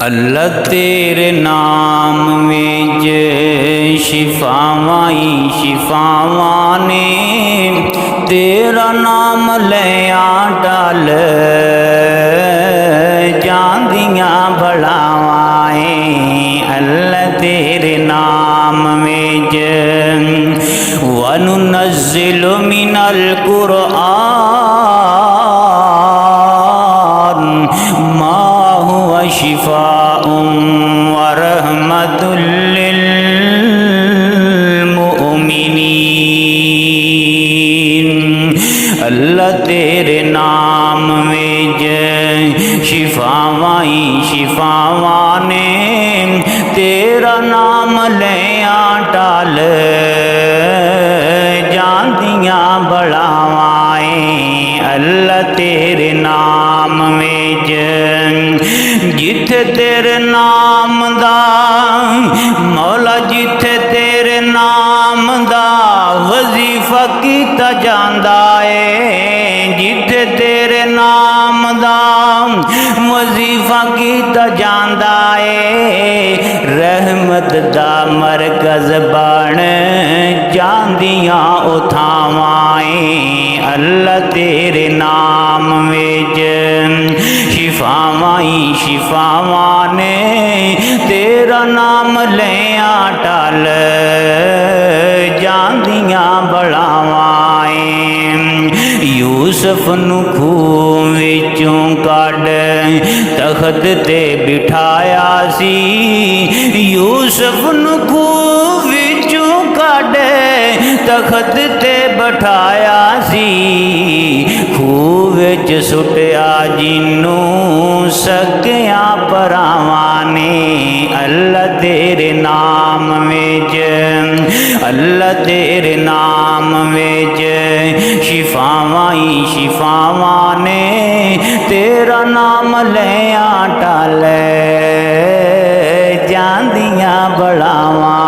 अल्लाह तेरे नाम विच शिफावां ही शिफावां ने, तेरा नाम लिया टल जांदियां बलावां। अल्लाह तेरे नाम विच वनुनज़्ज़िलु मिनल कुरआन मा हुवा शिफाउन व रहमतुल लिल मुमिनीन। अल्लाह तेरे नाम विच शिफावां ही शिफावां ने, तेरा नाम लिया टल जांदियां बलावां। अल्लाह तेरे नाम विच जिथे तेरे नाम दा मौला, जिथे तेरे नाम दा वजीफा कीता जांदा है, जिथे तेरे नाम दा वजीफा कीता जांदा है, रहमत दा मरकज बन जांदियां उथावां। अल्लाह तेरे नाम विच शिफावां ही शिफावां ने, तेरा नाम लिया टल जांदियां बलावां। यूसुफ नूं खूह विचों कढ तख्त ते बिठाया सी, यूसुफ नूं खूह विचों कढ तख्त ते बिठाया सी, खूह विच सुटिया जिन्नू सकिया भरावां ने। अल्लाह तेरे नाम विच, अल्लाह तेरे नाम विच शिफावां ही शिफावां ने, तेरा नाम लिया टल जांदियां बलावां।